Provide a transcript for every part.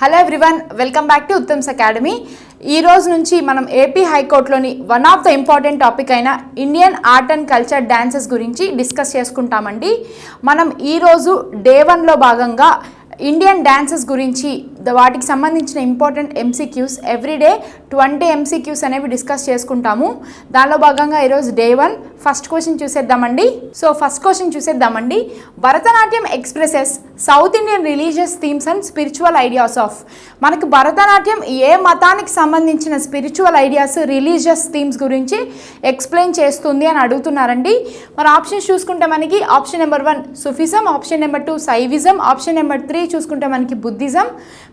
Hello everyone, welcome back to Uttam's academy. ఈ రోజు నుంచి మనం ఏపీ హైకోర్టులోని one of the important topic అయిన Indian art and culture dances గురించి డిస్కస్ చేసుకుంటామండి. మనం ఈరోజు డే 1లో భాగంగా ఇండియన్ డాన్సెస్ గురించి వాటికి సంబంధించిన ఇంపార్టెంట్ ఎంసీక్యూస్ ఎవ్రీడే 20 ఎంసీక్యూస్ అనేవి డిస్కస్ చేసుకుంటాము. దానిలో భాగంగా ఈరోజు డే 1 ఫస్ట్ క్వశ్చన్ చూసేద్దామండి. ఫస్ట్ క్వశ్చన్ చూసేద్దామండి. Bharatanatyam expresses South Indian religious themes and spiritual ideas of. మనకి భరతనాట్యం ఏ మతానికి సంబంధించిన స్పిరిచువల్ ఐడియాస్, రిలీజియస్ థీమ్స్ గురించి ఎక్స్ప్లెయిన్ చేస్తుంది అని అడుగుతున్నారండి. మరి ఆప్షన్స్ చూసుకుంటే మనకి option number 1 Sufism, option number 2 Saivism, option number 3 చూసుకుంటే మనకి బుద్ధిజం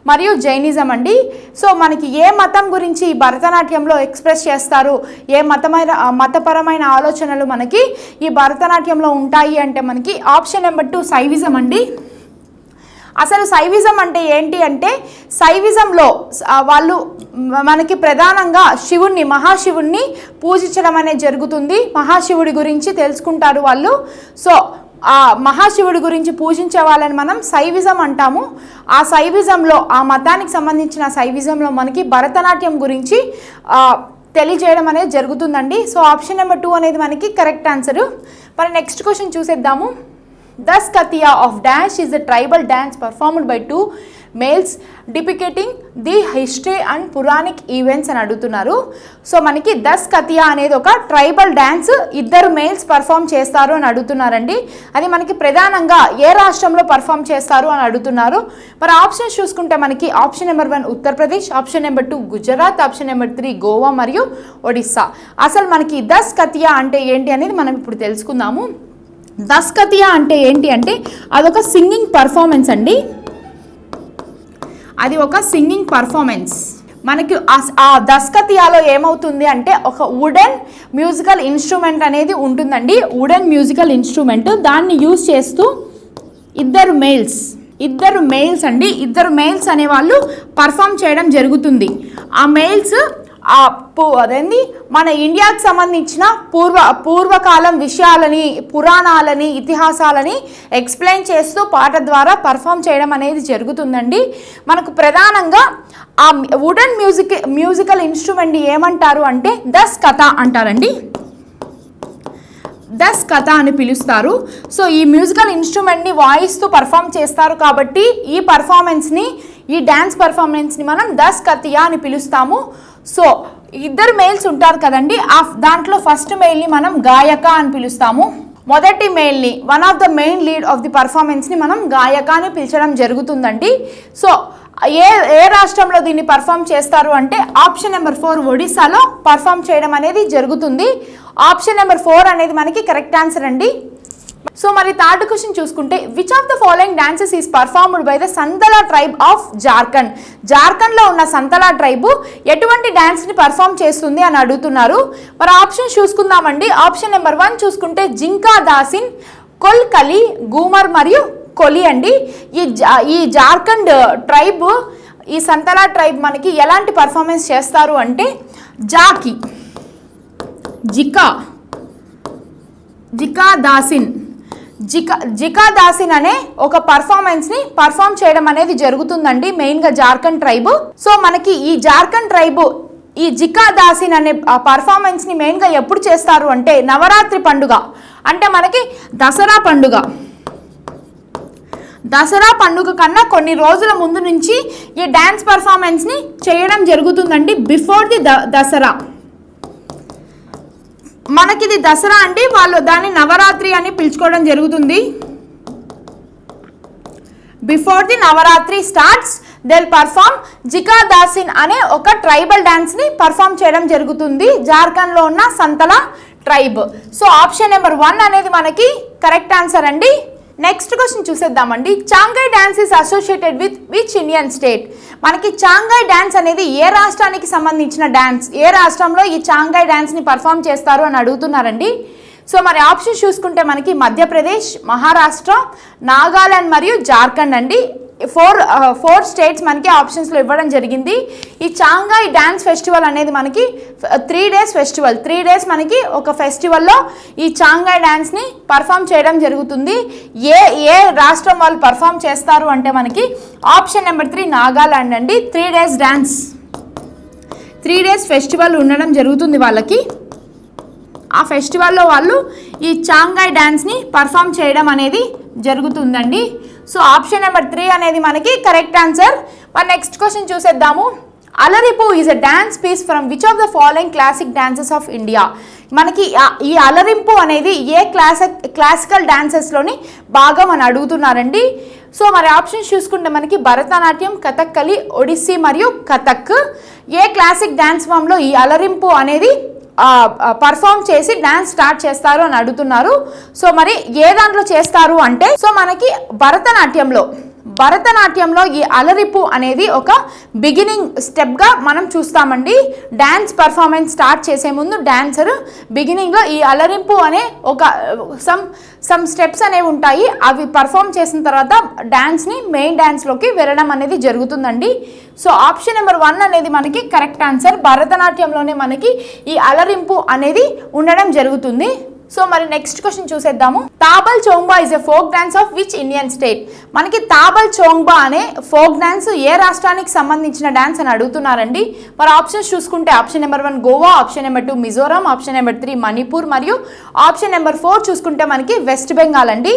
మరియు జైనిజం అండి. సో మనకి ఏ మతం గురించి భరతనాట్యంలో ఎక్స్ప్రెస్ చేస్తారు, ఏ మతపరమైన ఆలోచనలు మనకి ఈ భరతనాట్యంలో ఉంటాయి అంటే మనకి ఆప్షన్ నెంబర్ 2 సైవిజం అండి. అసలు సైవిజం అంటే ఏంటి అంటే, సైవిజంలో వాళ్ళు మనకి ప్రధానంగా మహాశివుణ్ణి పూజించడం అనేది జరుగుతుంది. మహాశివుడి గురించి తెలుసుకుంటారు వాళ్ళు. సో ఆ మహాశివుడి గురించి పూజించే వాళ్ళని మనం సైవిజం అంటాము. ఆ సైవిజంలో, ఆ మతానికి సంబంధించిన సైవిజంలో మనకి భరతనాట్యం గురించి తెలియజేయడం అనేది జరుగుతుందండి. సో ఆప్షన్ నెంబర్ 2 అనేది మనకి కరెక్ట్ ఆన్సరు. మరి నెక్స్ట్ క్వశ్చన్ చూసేద్దాము. Thus Kathiya of Dash is a tribal dance performed by 2 males depicting the history and Puranic events అని అడుగుతున్నారు. సో మనకి దస్ కతియా అనేది ఒక ట్రైబల్ డ్యాన్స్, 2 మేల్స్ పర్ఫామ్ చేస్తారు అని అడుగుతున్నారండి. అది మనకి ప్రధానంగా ఏ రాష్ట్రంలో పర్ఫామ్ చేస్తారు అని అడుగుతున్నారు. మరి ఆప్షన్స్ చూసుకుంటే మనకి option number 1 Uttar Pradesh, option number 2 Gujarat, option number 3 Goa మరియు ఒడిస్సా. అసలు మనకి దస్ కతియా అంటే ఏంటి అనేది మనం ఇప్పుడు తెలుసుకుందాము. దస్ కతియా అంటే ఏంటి అంటే అదొక సింగింగ్ పర్ఫార్మెన్స్ అండి. అది ఒక సింగింగ్ పర్ఫార్మెన్స్. మనకి ఆ దస్ కతియాలో ఏమవుతుంది అంటే ఒక వుడెన్ మ్యూజికల్ ఇన్స్ట్రుమెంట్ అనేది ఉంటుందండి. వుడెన్ మ్యూజికల్ ఇన్స్ట్రుమెంట్, దాన్ని యూజ్ చేస్తూ 2 మేల్స్ అండి, 2 మేల్స్ అనేవాళ్ళు పర్ఫామ్ చేయడం జరుగుతుంది. ఆ మేల్స్ అదేంది మన ఇండియాకి సంబంధించిన పూర్వకాలం విషయాలని, పురాణాలని, ఇతిహాసాలని ఎక్స్ప్లెయిన్ చేస్తూ పాట ద్వారా పర్ఫామ్ చేయడం అనేది జరుగుతుందండి. మనకు ప్రధానంగా ఆ వుడెన్ మ్యూజికల్ ఇన్స్ట్రుమెంట్ ఏమంటారు అంటే దస్ కథ అంటారండి. దస్ కథ అని పిలుస్తారు. సో ఈ మ్యూజికల్ ఇన్స్ట్రుమెంట్ని వాయిస్తూ పర్ఫామ్ చేస్తారు కాబట్టి ఈ డ్యాన్స్ పర్ఫార్మెన్స్ని మనం దస్ కతియా అని పిలుస్తాము. సో 2 మేల్స్ ఉంటారు కదండి, దాంట్లో ఫస్ట్ మేల్ని మనం గాయక అని పిలుస్తాము. మొదటి మేల్ని, one of the main lead of the పర్ఫార్మెన్స్ని మనం గాయక అని పిలిచడం జరుగుతుందండి. సో ఏ రాష్ట్రంలో దీన్ని పర్ఫామ్ చేస్తారు అంటే ఆప్షన్ నెంబర్ 4 ఒడిస్సాలో పర్ఫామ్ చేయడం అనేది జరుగుతుంది. ఆప్షన్ నెంబర్ 4 అనేది మనకి కరెక్ట్ ఆన్సర్ అండి. సో మరి థర్డ్ క్వశ్చన్ చూసుకుంటే which of the following dances is performed by the Santhal tribe of Jharkhand. జార్ఖండ్లో ఉన్న సంతలా ట్రైబ్ ఎటువంటి డాన్స్ని పర్ఫామ్ చేస్తుంది అని అడుగుతున్నారు. మరి ఆప్షన్ చూసుకుందామండి. ఆప్షన్ నెంబర్ 1 చూసుకుంటే జింకా దాసిన్, కొల్ కలి, గూమర్ మరియు కొలి అండి. ఈ జార్ఖండ్ ట్రైబ్, ఈ సంతలా ట్రైబ్ మనకి ఎలాంటి పర్ఫార్మెన్స్ చేస్తారు అంటే జికా దాసిన్ అనే ఒక పర్ఫార్మెన్స్ని పర్ఫామ్ చేయడం అనేది జరుగుతుందండి, మెయిన్గా జార్ఖండ్ ట్రైబ్. సో మనకి ఈ జార్ఖండ్ ట్రైబ్ ఈ జికా దాసిన్ అనే పర్ఫార్మెన్స్ని మెయిన్గా ఎప్పుడు చేస్తారు అంటే నవరాత్రి పండుగ, అంటే మనకి దసరా పండుగ కన్నా కొన్ని రోజుల ముందు నుంచి ఈ డ్యాన్స్ పర్ఫార్మెన్స్ని చేయడం జరుగుతుందండి. బిఫోర్ ది దసరా, మనకిది దసరా అండి, వాళ్ళు దాన్ని నవరాత్రి అని పిలుచుకోవడం జరుగుతుంది. Before the Navratri starts they'll perform జికా దాసిన్ అనే ఒక ట్రైబల్ డాన్స్ని పర్ఫామ్ చేయడం జరుగుతుంది జార్ఖండ్లో ఉన్న Santhal tribe. So option number 1 అనేది మనకి కరెక్ట్ ఆన్సర్ అండి. నెక్స్ట్ క్వశ్చన్ చూసేద్దామండి. చాంగాయ్ dance is associated with which Indian state. మనకి చాంగాయ్ డాన్స్ అనేది ఏ రాష్ట్రానికి సంబంధించిన డాన్స్, ఏ రాష్ట్రంలో ఈ చాంగాయ్ డాన్స్ని పర్ఫామ్ చేస్తారు అని అడుగుతున్నారండి. సో మరి ఆప్షన్ చూసుకుంటే మనకి మధ్యప్రదేశ్, మహారాష్ట్ర, నాగాలాండ్ మరియు జార్ఖండ్ అండి. ఫోర్ స్టేట్స్ మనకి ఆప్షన్స్లో ఇవ్వడం జరిగింది. ఈ చాంగాయ్ డ్యాన్స్ ఫెస్టివల్ అనేది మనకి 3 days ఫెస్టివల్. 3 days మనకి ఒక ఫెస్టివల్లో ఈ చాంగాయ్ డ్యాన్స్ని పర్ఫామ్ చేయడం జరుగుతుంది. ఏ రాష్ట్రం వాళ్ళు పర్ఫామ్ చేస్తారు అంటే మనకి ఆప్షన్ నెంబర్ 3 నాగాలాండ్ అండి. 3 days డ్యాన్స్, 3 days ఫెస్టివల్ ఉండడం జరుగుతుంది వాళ్ళకి. ఆ ఫెస్టివల్లో వాళ్ళు ఈ చాంగాయ్ డ్యాన్స్ని పర్ఫామ్ చేయడం అనేది జరుగుతుందండి. సో ఆప్షన్ నెంబర్ 3 అనేది మనకి కరెక్ట్ ఆన్సర్. మరి నెక్స్ట్ క్వశ్చన్ చూసేద్దాము. Alarippu is a dance piece from which of the following classic dances of India? మనకి ఈ అలరింపు అనేది ఏ క్లాసికల్ డాన్సెస్లోని భాగం అని అడుగుతున్నారండి. సో మరి ఆప్షన్స్ చూసుకుంటే మనకి భరతనాట్యం, కథక్కలి, ఒడిస్సీ మరియు కథక్. ఏ క్లాసిక్ డాన్స్ ఫామ్లో ఈ అలరింపు అనేది పర్ఫామ్ చేసి డాన్స్ స్టార్ట్ చేస్తారు అని అడుగుతున్నారు. సో మరి ఏ దాంట్లో చేస్తారు అంటే, సో మనకి భరతనాట్యంలో ఈ అలరిపు అనేది ఒక బిగినింగ్ స్టెప్గా మనం చూస్తామండి. డ్యాన్స్ పర్ఫార్మెన్స్ స్టార్ట్ చేసే ముందు డాన్సర్ బిగినింగ్లో ఈ అలరింపు అనే ఒక సమ్ స్టెప్స్ అనేవి ఉంటాయి. అవి పర్ఫామ్ చేసిన తర్వాత డ్యాన్స్ని మెయిన్ డ్యాన్స్లోకి వెళ్ళడం అనేది జరుగుతుందండి. సో ఆప్షన్ నెంబర్ 1 అనేది మనకి కరెక్ట్ ఆన్సర్. భరతనాట్యంలోనే మనకి ఈ అలరింపు అనేది ఉండడం జరుగుతుంది. సో మరి నెక్స్ట్ క్వశ్చన్ చూసేద్దాము. Thabal Chongba is a folk dance of which Indian state? మనకి తాబల్ చోంగ్బా అనే ఫోక్ డాన్స్ ఏ రాష్ట్రానికి సంబంధించిన డాన్స్ అని అడుగుతున్నారండి. మరి ఆప్షన్స్ చూసుకుంటే option number 1 Goa, option number 2 Mizoram, option number 3 Manipur మరియు ఆప్షన్ నెంబర్ 4 చూసుకుంటే మనకి వెస్ట్ బెంగాల్ అండి.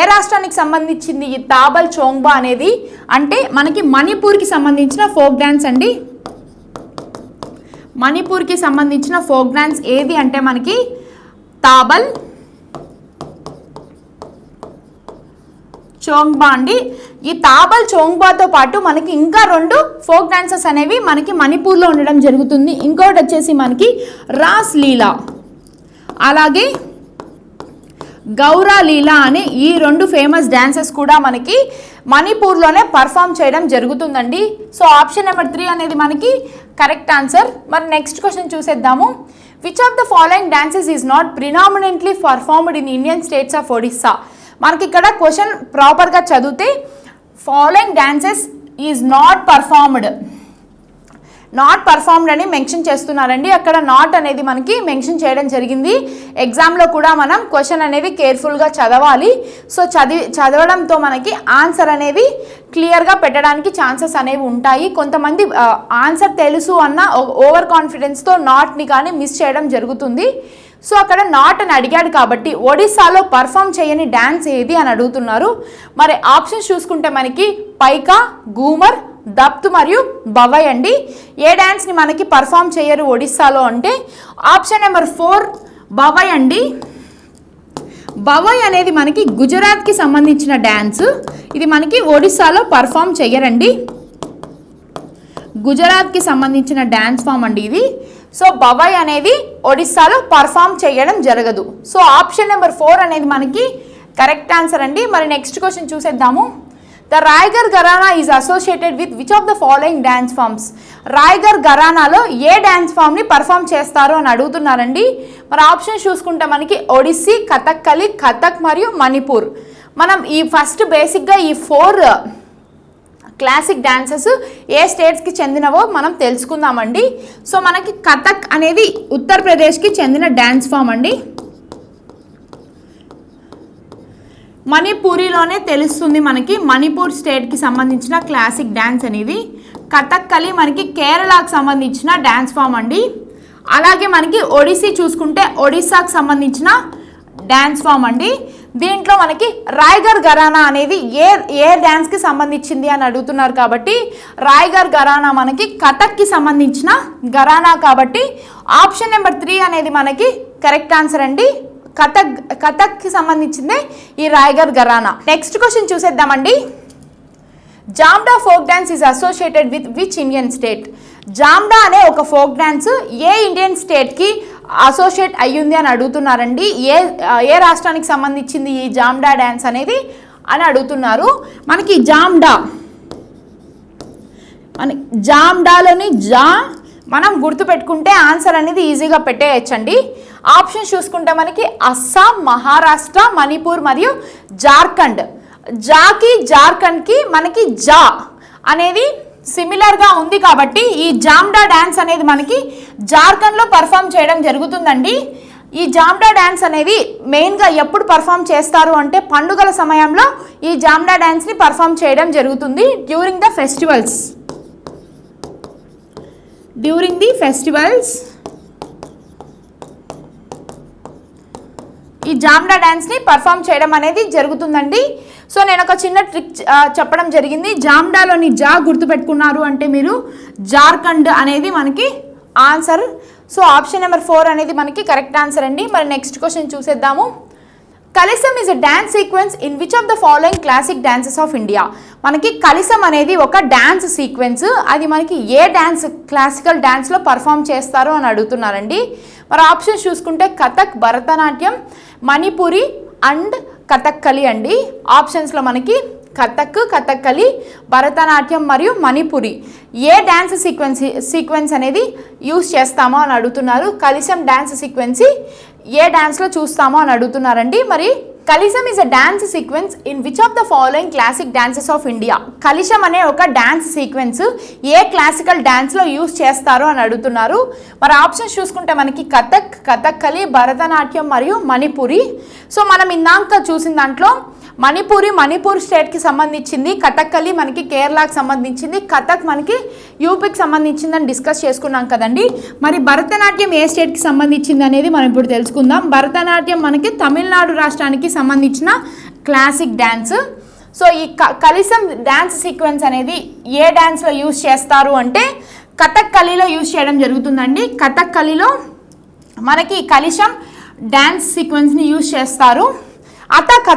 ఏ రాష్ట్రానికి సంబంధించింది ఈ తాబల్ చోంగ్బా అనేది అంటే మనకి మణిపూర్కి సంబంధించిన ఫోక్ డాన్స్ అండి. మణిపూర్కి సంబంధించిన ఫోక్ డాన్స్ ఏది అంటే మనకి తాబల్ చోంగ్బా అండి. ఈ తాబల్ చోంగ్బాతో పాటు మనకి ఇంకా 2 ఫోక్ డాన్సెస్ అనేవి మనకి మణిపూర్లో ఉండడం జరుగుతుంది. ఇంకోటి వచ్చేసి మనకి రాస్ లీలా, అలాగే గౌరా లీలా అనే ఈ 2 ఫేమస్ డాన్సెస్ కూడా మనకి మణిపూర్లోనే పర్ఫామ్ చేయడం జరుగుతుందండి. సో ఆప్షన్ నెంబర్ 3 అనేది మనకి కరెక్ట్ ఆన్సర్. మరి నెక్స్ట్ క్వశ్చన్ చూసేద్దాము. Which of the following dances is not predominantly performed in Indian states of Odisha? మనకి ఇక్కడ క్వశ్చన్ ప్రాపర్గా చదివితే following dances is not performed అని మెన్షన్ చేస్తున్నారండి. అక్కడ నాట్ అనేది మనకి మెన్షన్ చేయడం జరిగింది. ఎగ్జామ్లో కూడా మనం క్వశ్చన్ అనేది కేర్ఫుల్గా చదవాలి. సో చదవడంతో మనకి ఆన్సర్ అనేది క్లియర్గా పెట్టడానికి ఛాన్సెస్ అనేవి ఉంటాయి. కొంతమంది ఆన్సర్ తెలుసు అన్న ఓవర్ కాన్ఫిడెన్స్తో నాట్ని కానీ మిస్ చేయడం జరుగుతుంది. సో అక్కడ నాట్ అని అడిగాడు కాబట్టి ఒడిస్సాలో పర్ఫామ్ చేయని డ్యాన్స్ ఏది అని అడుగుతున్నారు. మరి ఆప్షన్స్ చూసుకుంటే మనకి పైకా, గూమర్, దప్తు మరియు బవై అండి. ఏ డ్యాన్స్ని మనకి పర్ఫామ్ చేయరు ఒడిస్సాలో అంటే ఆప్షన్ నెంబర్ 4 బవై అండి. బవై అనేది మనకి గుజరాత్కి సంబంధించిన డ్యాన్స్. ఇది మనకి ఒడిస్సాలో పర్ఫామ్ చేయరండి. గుజరాత్కి సంబంధించిన డ్యాన్స్ ఫామ్ అండి ఇది. సో బవై అనేది ఒడిస్సాలో పర్ఫామ్ చేయడం జరగదు. సో ఆప్షన్ నెంబర్ 4 అనేది మనకి కరెక్ట్ ఆన్సర్ అండి. మరి నెక్స్ట్ క్వశ్చన్ చూసేద్దాము. The Raigarh gharana is associated with which of the following dance forms? Raigarh ఘరానాలో ఏ డ్యాన్స్ ఫామ్ని పర్ఫామ్ చేస్తారు అని అడుగుతున్నారండి. మరి ఆప్షన్ చూసుకుంటే మనకి ఒడిస్సీ, కథక్కలి, కథక్ మరియు మణిపూర్. మనం ఈ ఫస్ట్ బేసిక్గా ఈ 4 క్లాసిక్ డాన్సెస్ ఏ స్టేట్స్కి చెందినవో మనం తెలుసుకుందామండి. సో మనకి కథక్ అనేది ఉత్తరప్రదేశ్కి చెందిన డ్యాన్స్ ఫామ్ అండి. మణిపూరిలోనే తెలుస్తుంది మనకి మణిపూర్ స్టేట్కి సంబంధించిన క్లాసిక్ డ్యాన్స్ అనేది. కథక్కలి మనకి కేరళకు సంబంధించిన డ్యాన్స్ ఫామ్ అండి. అలాగే మనకి ఒడిస్సీ చూసుకుంటే ఒడిస్సాకు సంబంధించిన డ్యాన్స్ ఫామ్ అండి. దీంట్లో మనకి రాయ్గర్ ఘరానా అనేది ఏ డ్యాన్స్కి సంబంధించింది అని అడుగుతున్నారు కాబట్టి రాయ్గర్ ఘరానా మనకి కథక్కి సంబంధించిన ఘరానా కాబట్టి ఆప్షన్ నెంబర్ 3 అనేది మనకి కరెక్ట్ ఆన్సర్ అండి. కథక్కి సంబంధించిందే ఈ రాయ్గర్ ఘరానా. నెక్స్ట్ క్వశ్చన్ చూసేద్దామండి. Jamda folk dance is associated with which Indian state? Jamda అనే ఒక ఫోక్ డాన్స్ ఏ ఇండియన్ స్టేట్కి అసోసియేట్ అయ్యింది అని అడుగుతున్నారండి. ఏ రాష్ట్రానికి సంబంధించింది ఈ జామ్డా డ్యాన్స్ అనేది అని అడుగుతున్నారు. మనకి జామ్డాలోని మనం గుర్తుపెట్టుకుంటే ఆన్సర్ అనేది ఈజీగా పెట్టేయచ్చండి. ఆప్షన్స్ చూసుకుంటే మనకి అస్సాం, మహారాష్ట్ర, మణిపూర్ మరియు జార్ఖండ్. జాకి జార్ఖండ్కి మనకి జా అనేది సిమిలర్గా ఉంది కాబట్టి ఈ జామ్డా డ్యాన్స్ అనేది మనకి జార్ఖండ్లో పర్ఫామ్ చేయడం జరుగుతుందండి. ఈ జామ్డా డ్యాన్స్ అనేది మెయిన్గా ఎప్పుడు పర్ఫామ్ చేస్తారు అంటే పండుగల సమయంలో ఈ జామ్డా డ్యాన్స్ని పర్ఫామ్ చేయడం జరుగుతుంది డ్యూరింగ్ ది ఫెస్టివల్స్. ఈ జామ్డా డ్యాన్స్ని పర్ఫామ్ చేయడం అనేది జరుగుతుందండి. సో నేను ఒక చిన్న ట్రిక్ చెప్పడం జరిగింది. జామ్డాలోని జా గుర్తుపెట్టుకున్నారు అంటే మీరు జార్ఖండ్ అనేది మనకి ఆన్సర్. సో ఆప్షన్ నెంబర్ 4 అనేది మనకి కరెక్ట్ ఆన్సర్ అండి. మరి నెక్స్ట్ క్వశ్చన్ చూసేద్దాము. Kalasam is a dance sequence in which of the following classic dances of India. మనకి కలిసం అనేది ఒక డ్యాన్స్ సీక్వెన్స్, అది మనకి ఏ డ్యాన్స్ క్లాసికల్ డ్యాన్స్లో పర్ఫామ్ చేస్తారో అని అడుగుతున్నారండి. మరి ఆప్షన్స్ చూసుకుంటే కథక్, భరతనాట్యం, మణిపురి అండ్ కథక్కలి అండి. ఆప్షన్స్లో మనకి కథక్, కథక్కలి, భరతనాట్యం మరియు మణిపురి ఏ డ్యాన్స్ సీక్వెన్స్ అనేది యూస్ చేస్తామో అని అడుగుతున్నారు. కలిసం డ్యాన్స్ సీక్వెన్స్ ఏ డ్యాన్స్లో చూస్తామో అని అడుగుతున్నారండి. మరి Kalasam is a dance sequence in which of the following classic dances of India. Kalasam అనే ఒక డ్యాన్స్ సీక్వెన్స్ ఏ క్లాసికల్ డ్యాన్స్లో యూస్ చేస్తారో అని అడుగుతున్నారు. మరి ఆప్షన్స్ చూసుకుంటే మనకి కథక్, కథక్కలి, భరతనాట్యం మరియు మణిపురి. సో మనం ఇందాక చూసిన దాంట్లో మణిపూర్ స్టేట్కి సంబంధించింది, కథక్కలి మనకి కేరళకి సంబంధించింది, కథక్ మనకి యూపీకి సంబంధించిందని డిస్కస్ చేసుకున్నాం కదండి. మరి భరతనాట్యం ఏ స్టేట్కి సంబంధించింది అనేది మనం ఇప్పుడు తెలుసుకుందాం. భరతనాట్యం మనకి తమిళనాడు రాష్ట్రానికి సంబంధించిన క్లాసిక్ డ్యాన్స్. సో ఈ కలిసం డ్యాన్స్ సీక్వెన్స్ అనేది ఏ డ్యాన్స్లో యూజ్ చేస్తారు అంటే కథక్కలిలో యూజ్ చేయడం జరుగుతుందండి. కథక్కలిలో మనకి కలిసం డ్యాన్స్ సీక్వెన్స్ని యూజ్ చేస్తారు. అతక్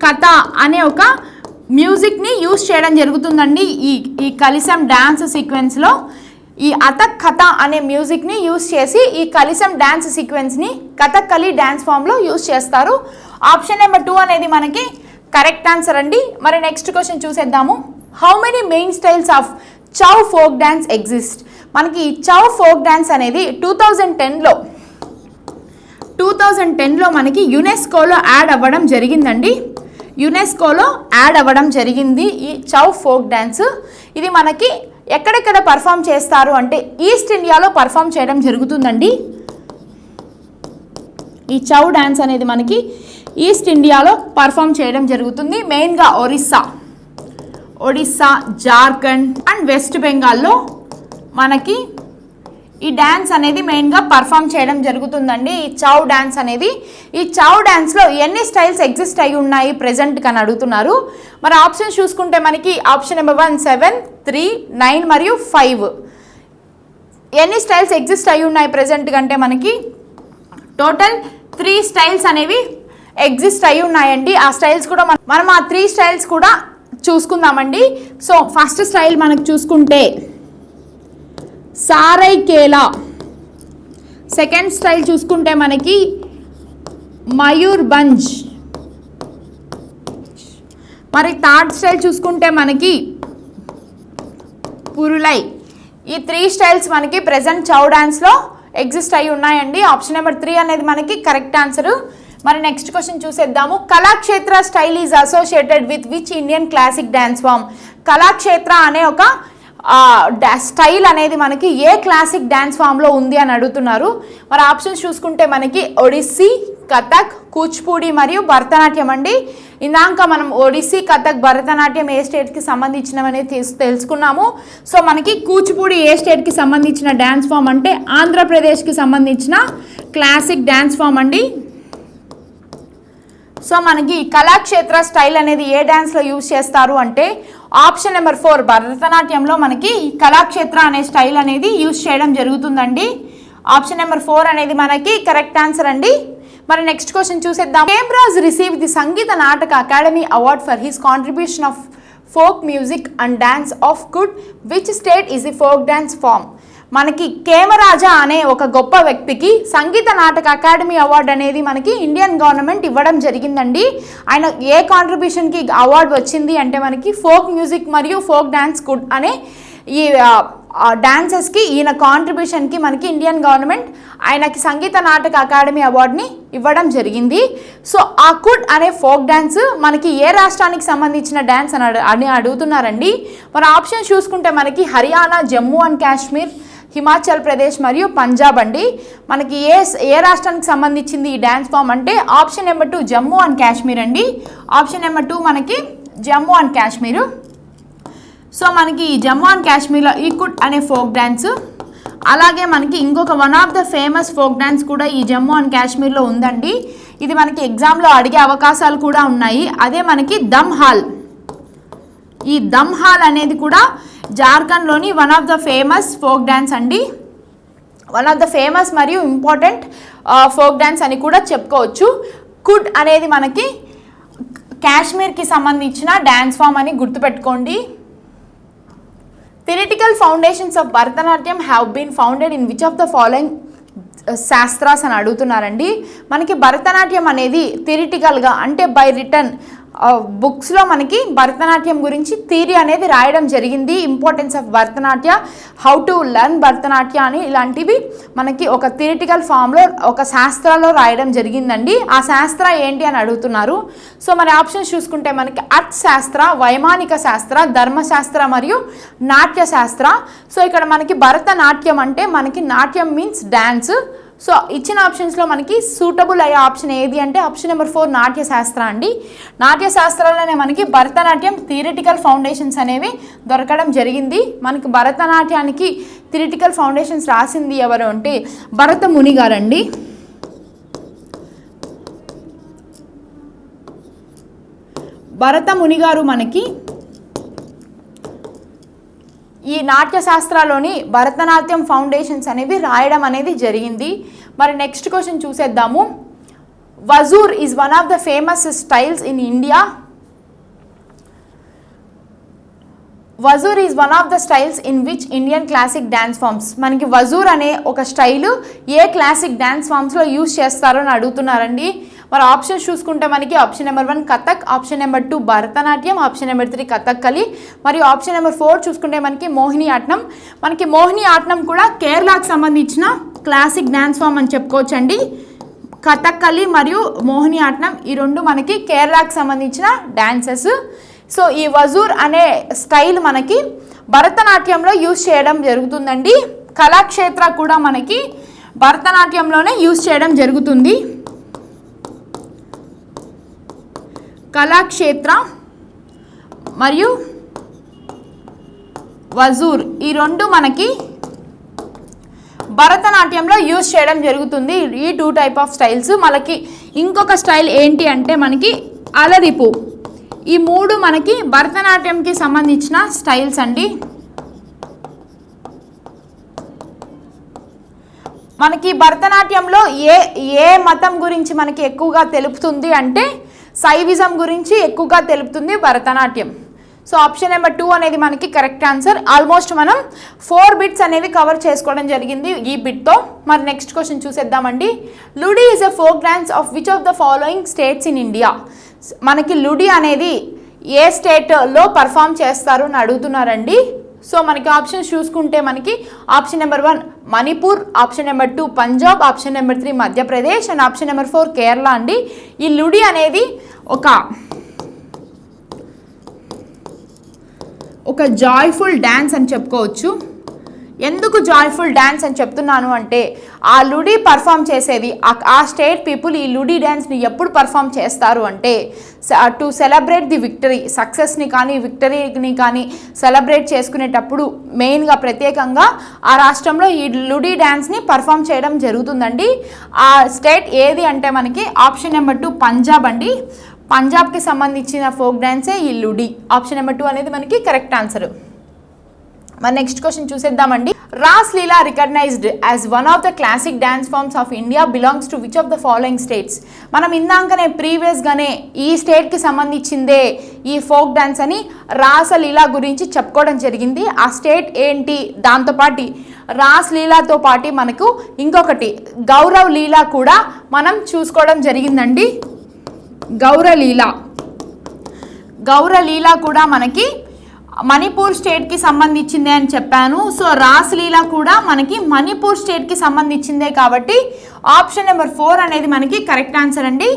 కథ అనే ఒక మ్యూజిక్ని యూజ్ చేయడం జరుగుతుందండి. ఈ కలిసం డ్యాన్స్ సీక్వెన్స్లో ఈ అతక్ కథ అనే మ్యూజిక్ని యూజ్ చేసి ఈ కలిసం డ్యాన్స్ సీక్వెన్స్ని కథక్కలి డ్యాన్స్ ఫామ్లో యూజ్ చేస్తారు. ఆప్షన్ నెంబర్ 2 అనేది మనకి కరెక్ట్ ఆన్సర్ అండి. మరి నెక్స్ట్ క్వశ్చన్ చూసేద్దాము. How many main styles of Chhau folk dance exist. మనకి చౌ ఫోక్ డ్యాన్స్ అనేది 2010లో మనకి యునెస్కోలో యాడ్ అవ్వడం జరిగిందండి. ఈ చౌ ఫోక్ డ్యాన్స్ ఇది మనకి ఎక్కడెక్కడ పర్ఫామ్ చేస్తారు అంటే ఈస్ట్ ఇండియాలో పర్ఫామ్ చేయడం జరుగుతుందండి. ఈ చౌ డ్యాన్స్ అనేది మనకి ఈస్ట్ ఇండియాలో పర్ఫామ్ చేయడం జరుగుతుంది. మెయిన్గా ఒడిస్సా, జార్ఖండ్ అండ్ వెస్ట్ బెంగాల్లో మనకి ఈ డ్యాన్స్ అనేది మెయిన్గా పర్ఫామ్ చేయడం జరుగుతుందండి. ఈ చౌ డ్యాన్స్ అనేది ఈ చౌ డ్యాన్స్లో ఎన్ని స్టైల్స్ ఎగ్జిస్ట్ అయి ఉన్నాయి ప్రెజెంట్ అని అడుగుతున్నారు. మరి ఆప్షన్స్ చూసుకుంటే మనకి ఆప్షన్ నెంబర్ 1 7, 3, 9 మరియు 5 ఎన్ని స్టైల్స్ ఎగ్జిస్ట్ అయి ఉన్నాయి ప్రెజెంట్ అంటే మనకి టోటల్ 3 స్టైల్స్ అనేవి ఎగ్జిస్ట్ అయి ఉన్నాయండి. ఆ స్టైల్స్ కూడా మనం ఆ 3 స్టైల్స్ కూడా చూసుకుందామండి. సో ఫస్ట్ స్టైల్ మనకు చూసుకుంటే సారైకేలా, సెకండ్ స్టైల్ చూసుకుంటే మనకి మయూర్భంజ్, మరి థర్డ్ స్టైల్ చూసుకుంటే మనకి పురులై. ఈ 3 స్టైల్స్ మనకి ప్రెజెంట్ చౌ డాన్స్లో ఎగ్జిస్ట్ అయి ఉన్నాయండి. ఆప్షన్ నెంబర్ 3 అనేది మనకి కరెక్ట్ ఆన్సర్. మరి నెక్స్ట్ క్వశ్చన్ చూసేద్దాము. Kalakshetra style is associated with which Indian classic dance form. Kalakshetra అనే ఒక స్టైల్ అనేది మనకి ఏ క్లాసిక్ డ్యాన్స్ ఫామ్లో ఉంది అని అడుగుతున్నారు. మరి ఆప్షన్స్ చూసుకుంటే మనకి ఒడిస్సీ, కథక్, కూచిపూడి మరియు భరతనాట్యం అండి. ఇందాక మనం ఒడిస్సీ, కథక్, భరతనాట్యం ఏ స్టేట్కి సంబంధించినవనేది తెలుసుకున్నాము. సో మనకి కూచిపూడి ఏ స్టేట్కి సంబంధించిన డ్యాన్స్ ఫామ్ అంటే ఆంధ్రప్రదేశ్కి సంబంధించిన క్లాసిక్ డ్యాన్స్ ఫామ్ అండి. సో మనకి కళాక్షేత్ర స్టైల్ అనేది ఏ డ్యాన్స్లో యూజ్ చేస్తారు అంటే ఆప్షన్ నెంబర్ 4 భరతనాట్యంలో మనకి కళాక్షేత్ర అనే స్టైల్ అనేది యూజ్ చేయడం జరుగుతుందండి. ఆప్షన్ నెంబర్ 4 అనేది మనకి కరెక్ట్ ఆన్సర్ అండి. మరి నెక్స్ట్ క్వశ్చన్ చూసేద్దాం. Hemraj receive the Sangeet Natak Akademi award for his contribution of folk music and dance of good which state is the folk dance form. మనకి కేమరాజా అనే ఒక గొప్ప వ్యక్తికి సంగీత నాటక అకాడమీ అవార్డు అనేది మనకి ఇండియన్ గవర్నమెంట్ ఇవ్వడం జరిగిందండి. ఆయన ఏ కాంట్రిబ్యూషన్కి అవార్డు వచ్చింది అంటే మనకి ఫోక్ మ్యూజిక్ మరియు ఫోక్ డాన్స్ గుడ్ అనే ఈ డాన్సెస్కి ఈయన కాంట్రిబ్యూషన్కి మనకి ఇండియన్ గవర్నమెంట్ ఆయనకి సంగీత నాటక అకాడమీ అవార్డుని ఇవ్వడం జరిగింది. సో ఆ కుడ్ అనే ఫోక్ డ్యాన్స్ మనకి ఏ రాష్ట్రానికి సంబంధించిన డ్యాన్స్ అని అడుగుతున్నారండి. మన ఆప్షన్ చూసుకుంటే మనకి హర్యానా, జమ్మూ అండ్ కాశ్మీర్, హిమాచల్ ప్రదేశ్ మరియు పంజాబ్ అండి. మనకి ఏ రాష్ట్రానికి సంబంధించింది ఈ డ్యాన్స్ ఫామ్ అంటే option number 2 Jammu and Kashmir అండి. ఆప్షన్ నెంబర్ 2 మనకి జమ్మూ అండ్ కాశ్మీరు. సో మనకి ఈ జమ్మూ అండ్ కాశ్మీర్లో ఈ కుడ్ అనే ఫోక్ డ్యాన్స్, అలాగే మనకి ఇంకొక one of the famous folk dance కూడా ఈ జమ్మూ అండ్ కాశ్మీర్లో ఉందండి. ఇది మనకి ఎగ్జామ్లో అడిగే అవకాశాలు కూడా ఉన్నాయి. అదే మనకి దమ్ హాల్. ఈ దమ్ హాల్ అనేది కూడా జార్ఖండ్లోని one of the famous folk dance అండి. వన్ ఆఫ్ ద ఫేమస్ మరియు ఇంపార్టెంట్ ఫోక్ డ్యాన్స్ అని కూడా చెప్పుకోవచ్చు. కుడ్ అనేది మనకి కాశ్మీర్కి సంబంధించిన డ్యాన్స్ ఫామ్ అని గుర్తుపెట్టుకోండి. Theoretical foundations of Bharatanatyam have been founded in which of the following shastras అని అడుగుతున్నారండి. మనకి భరతనాట్యం అనేది థియరిటికల్గా అంటే బై రిటర్న్ బుక్స్లో మనకి భరతనాట్యం గురించి థియరీ అనేది రాయడం జరిగింది. Importance of Bharatanatya, how to learn Bharatanatya అని ఇలాంటివి మనకి ఒక థియరిటికల్ ఫామ్లో ఒక శాస్త్రాల్లో రాయడం జరిగిందండి. ఆ శాస్త్ర ఏంటి అని అడుగుతున్నారు. సో మన ఆప్షన్స్ చూసుకుంటే మనకి అర్థశాస్త్ర, వైమానిక శాస్త్ర, ధర్మశాస్త్ర మరియు నాట్య శాస్త్ర. సో ఇక్కడ మనకి భరతనాట్యం అంటే మనకి నాట్యం మీన్స్ డ్యాన్స్. సో ఇచ్చిన ఆప్షన్స్లో మనకి సూటబుల్ అయ్యే ఆప్షన్ ఏది అంటే ఆప్షన్ నెంబర్ 4 నాట్యశాస్త్ర అండి. నాట్యశాస్త్రాలనే మనకి భరతనాట్యం థియరిటికల్ ఫౌండేషన్స్ అనేవి దొరకడం జరిగింది. మనకి భరతనాట్యానికి థియరిటికల్ ఫౌండేషన్స్ రాసింది ఎవరు అంటే భరత ముని గారండి. భరత ముని గారు మనకి ఈ నాట్యశాస్త్రాలోని భరతనాట్యం ఫౌండేషన్స్ అనేవి రాయడం అనేది జరిగింది. మరి నెక్స్ట్ క్వశ్చన్ చూసేద్దాము. Vazhuvoor is one of the famous styles in India. Vazhuvoor is one of the styles in which Indian classic dance forms. మనకి వజూర్ అనే ఒక స్టైలు ఏ క్లాసిక్ డ్యాన్స్ ఫామ్స్లో యూజ్ చేస్తారో అని అడుగుతున్నారండి. మరి ఆప్షన్స్ చూసుకుంటే మనకి option number 1 Kathak, option number 2 Bharatanatyam, option number 3 Kathakali మరియు ఆప్షన్ నెంబర్ 4 చూసుకుంటే మనకి మోహినియాట్టం. మనకి మోహినియాట్టం కూడా కేరళకు సంబంధించిన క్లాసిక్ డ్యాన్స్ ఫామ్ అని చెప్పుకోవచ్చండి. కథక్కలి మరియు మోహినియాట్టం ఈ రెండు మనకి కేరళకు సంబంధించిన డ్యాన్సెస్. సో ఈ వజూర్ అనే స్టైల్ మనకి భరతనాట్యంలో యూజ్ చేయడం జరుగుతుందండి. కళాక్షేత్ర కూడా మనకి భరతనాట్యంలోనే యూజ్ చేయడం జరుగుతుంది. కళాక్షేత్ర మరియు వజూర్ ఈ రెండు మనకి భరతనాట్యంలో యూజ్ చేయడం జరుగుతుంది. ఈ 2 టైప్ ఆఫ్ స్టైల్స్. మనకి ఇంకొక స్టైల్ ఏంటి అంటే మనకి అలరిపు. ఈ 3 మనకి భరతనాట్యంకి సంబంధించిన స్టైల్స్ అండి. మనకి భరతనాట్యంలో ఏ మతం గురించి మనకి ఎక్కువగా తెలుపుతుంది అంటే శైవిజం గురించి ఎక్కువగా తెలుపుతుంది భరతనాట్యం. సో ఆప్షన్ నెంబర్ 2 అనేది మనకి కరెక్ట్ ఆన్సర్. ఆల్మోస్ట్ మనం 4 బిట్స్ అనేవి కవర్ చేసుకోవడం జరిగింది ఈ బిట్తో. మరి నెక్స్ట్ క్వశ్చన్ చూసేద్దామండి. Ludi is a folk dance of which of the following states in India. మనకి లుడీ అనేది ఏ స్టేట్లో పర్ఫామ్ చేస్తారు అని అడుగుతున్నారండి. సో మనకి ఆప్షన్స్ చూసుకుంటే మనకి option number 1 Manipur, option number 2 Punjab, option number 3 Madhya Pradesh and option number 4 Kerala అండి. ఈ లుడీ అనేది ఒక జాయ్ఫుల్ డ్యాన్స్ అని చెప్పుకోవచ్చు. ఎందుకు జాయ్ఫుల్ డ్యాన్స్ అని చెప్తున్నాను అంటే ఆ లుడీ పర్ఫామ్ చేసేది ఆ స్టేట్ పీపుల్ ఈ లుడీ డ్యాన్స్ని ఎప్పుడు పర్ఫామ్ చేస్తారు అంటే టు సెలబ్రేట్ ది విక్టరీ, సక్సెస్ని కానీ విక్టరీని కానీ సెలబ్రేట్ చేసుకునేటప్పుడు మెయిన్గా ప్రత్యేకంగా ఆ రాష్ట్రంలో ఈ లుడీ డ్యాన్స్ని పర్ఫామ్ చేయడం జరుగుతుందండి. ఆ స్టేట్ ఏది అంటే మనకి ఆప్షన్ నెంబర్ 2 పంజాబ్ అండి. పంజాబ్కి సంబంధించిన ఫోక్ డ్యాన్సే ఈ లుడీ. ఆప్షన్ నెంబర్ 2 అనేది మనకి కరెక్ట్ ఆన్సర్. మన నెక్స్ట్ క్వశ్చన్ చూసేద్దామండి. Raas Leela recognised as one of the classic dance forms of India belongs to which of the following states. మనం ఇందాకనే ప్రీవియస్గానే ఈ స్టేట్కి సంబంధించిందే ఈ ఫోక్ డ్యాన్స్ అని రాసలీలా గురించి చెప్పుకోవడం జరిగింది. ఆ స్టేట్ ఏంటి, దాంతోపాటు రాస్ లీలాతో పాటు మనకు ఇంకొకటి గౌరవ్ లీలా కూడా మనం చూసుకోవడం జరిగిందండి. గౌరలీలా కూడా మనకి మణిపూర్ స్టేట్కి సంబంధించిందే అని చెప్పాను. సో రాస్లీలా కూడా మనకి మణిపూర్ స్టేట్కి సంబంధించిందే కాబట్టి ఆప్షన్ నెంబర్ 4 అనేది మనకి కరెక్ట్ ఆన్సర్ అండి.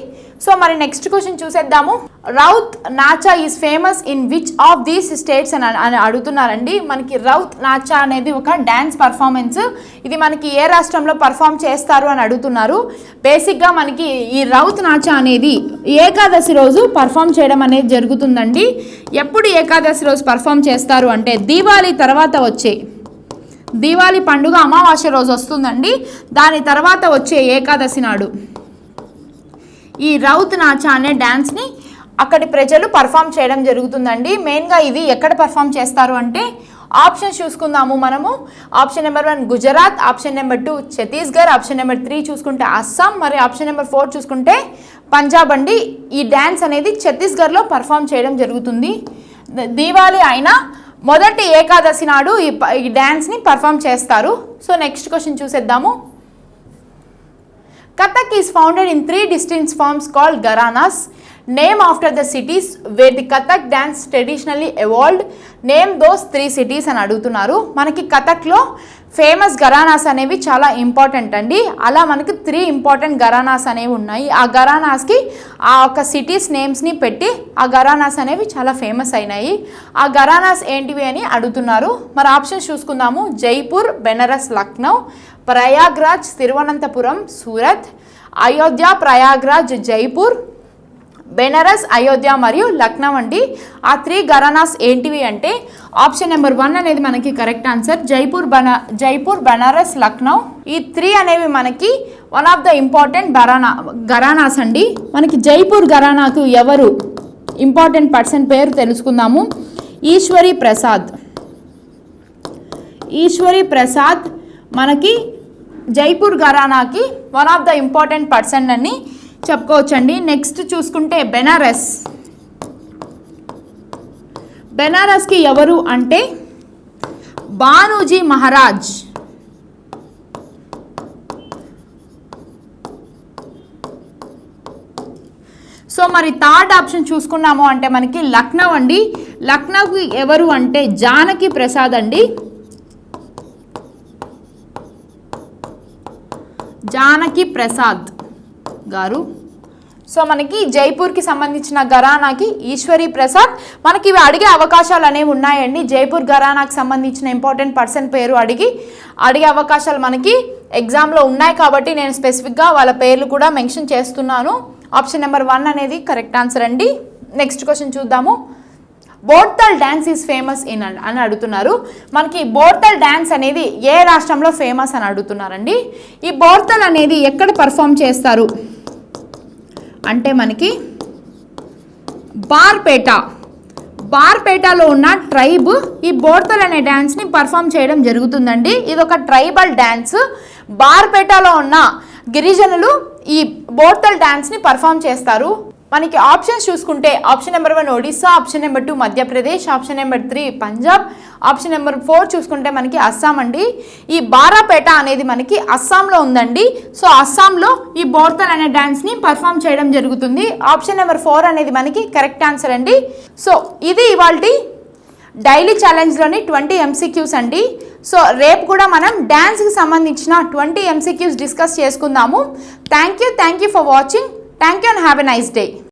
సో మరి నెక్స్ట్ క్వశ్చన్ చూసేద్దాము. Raut Nacha is famous in which of these states అని అడుగుతున్నారండి. మనకి రౌత్ నాచా అనేది ఒక డ్యాన్స్ పర్ఫార్మెన్స్. ఇది మనకి ఏ రాష్ట్రంలో పర్ఫామ్ చేస్తారు అని అడుగుతున్నారు. బేసిక్గా మనకి ఈ రౌత్ నాచా అనేది ఏకాదశి రోజు పర్ఫామ్ చేయడం అనేది జరుగుతుందండి. ఎప్పుడు ఏకాదశి రోజు పర్ఫామ్ చేస్తారు అంటే దీవాళీ తర్వాత వచ్చే దీవాళీ పండుగ అమావాస్య రోజు వస్తుందండి. దాని తర్వాత వచ్చే ఏకాదశి నాడు ఈ రౌత్ నాచా అనే డ్యాన్స్ని అక్కడి ప్రజలు పర్ఫామ్ చేయడం జరుగుతుందండి. మెయిన్గా ఇది ఎక్కడ పర్ఫామ్ చేస్తారు అంటే ఆప్షన్స్ చూసుకుందాము మనము. Option number 1 Gujarat, option number 2 Chhattisgarh, option number 3 చూసుకుంటే అస్సాం, మరి ఆప్షన్ నెంబర్ 4 చూసుకుంటే పంజాబ్ అండి. ఈ డ్యాన్స్ అనేది ఛత్తీస్గఢ్లో పర్ఫామ్ చేయడం జరుగుతుంది. దీవాళీ అయినా మొదటి ఏకాదశి నాడు ఈ డ్యాన్స్ని పర్ఫామ్ చేస్తారు. సో నెక్స్ట్ క్వశ్చన్ చూసేద్దాము. Kathak is founded in 3 distinct forms called Gharanas. Name after the cities where the Kathak dance traditionally evolved. Name those 3 cities అని అడుగుతున్నారు. మనకి కథక్లో ఫేమస్ ఘరానాస్ అనేవి చాలా ఇంపార్టెంట్ అండి. అలా మనకి 3 ఇంపార్టెంట్ ఘరానాస్ అనేవి ఉన్నాయి. ఆ ఘరానాస్కి ఆ ఒక సిటీస్ నేమ్స్ని పెట్టి ఆ ఘరానాస్ అనేవి చాలా ఫేమస్ అయినాయి. ఆ ఘరానాస్ ఏంటివి అని అడుగుతున్నారు. మరి ఆప్షన్స్ చూసుకుందాము. జైపూర్, బెనారస్, లక్నో, ప్రయాగ్రాజ్, తిరువనంతపురం, సూరత్, అయోధ్య, ప్రయాగ్రాజ్, జైపూర్, బెనారస్, అయోధ్య మరియు లక్నో అండి. ఆ 3 ఘరానాస్ ఏంటివి అంటే ఆప్షన్ నెంబర్ 1 అనేది మనకి కరెక్ట్ ఆన్సర్. జైపూర్, బెనారస్, లక్నో ఈ 3 అనేవి మనకి వన్ ఆఫ్ ద ఇంపార్టెంట్ ఘరానాస్ అండి. మనకి జైపూర్ ఘరానాకు ఎవరు ఇంపార్టెంట్ పర్సన్ పేరు తెలుసుకుందాము. ఈశ్వరి ప్రసాద్ మనకి జైపూర్ ఘరానాకి one of the important person అని చెప్పుకోవచ్చండి. నెక్స్ట్ చూసుకుంటే బెనారస్కి ఎవరు అంటే బానూజీ మహారాజ్. సో మరి థర్డ్ ఆప్షన్ చూసుకున్నాము అంటే మనకి లక్నో అండి. లక్నోకి ఎవరు అంటే జానకి ప్రసాద్ అండి. జానకి ప్రసాద్ గారు. సో మనకి జైపూర్కి సంబంధించిన ఘరానాకి ఈశ్వరి ప్రసాద్. మనకి ఇవి అడిగే అవకాశాలు అనేవి ఉన్నాయండి. జైపూర్ ఘరానాకి సంబంధించిన ఇంపార్టెంట్ పర్సన్ పేరు అడిగే అవకాశాలు మనకి ఎగ్జామ్లో ఉన్నాయి కాబట్టి నేను స్పెసిఫిక్గా వాళ్ళ పేర్లు కూడా మెన్షన్ చేస్తున్నాను. ఆప్షన్ నెంబర్ 1 అనేది కరెక్ట్ ఆన్సర్ అండి. నెక్స్ట్ క్వశ్చన్ చూద్దాము. Bortal dance is famous in అని అడుగుతున్నారు. మనకి బోర్తల్ డ్యాన్స్ అనేది ఏ రాష్ట్రంలో ఫేమస్ అని అడుగుతున్నారండి. ఈ బోర్తల్ అనేది ఎక్కడ పర్ఫామ్ చేస్తారు అంటే మనకి బార్పేటలో ఉన్న ట్రైబ్ ఈ బోర్తల్ అనే డ్యాన్స్ని పర్ఫామ్ చేయడం జరుగుతుందండి. ఇది ఒక ట్రైబల్ డ్యాన్స్. బార్పేటలో ఉన్న గిరిజనులు ఈ బోర్తల్ డ్యాన్స్ని పర్ఫామ్ చేస్తారు. మనకి ఆప్షన్స్ చూసుకుంటే option number 1 Odisha, option number 2 Madhya Pradesh, option number 3 Punjab, option number 4 చూసుకుంటే మనకి అస్సాం అండి. ఈ బారాపేట అనేది మనకి అస్సాంలో ఉందండి. సో అస్సాంలో ఈ బోర్తల్ అనే డ్యాన్స్ని పర్ఫామ్ చేయడం జరుగుతుంది. ఆప్షన్ నెంబర్ 4 అనేది మనకి కరెక్ట్ ఆన్సర్ అండి. సో ఇది ఇవాల్టి డైలీ ఛాలెంజ్లోని 20 MCQs అండి. సో రేపు కూడా మనం డ్యాన్స్కి సంబంధించిన 20 MCQs డిస్కస్ చేసుకుందాము. Thank you for watching. Thank you and have a nice day.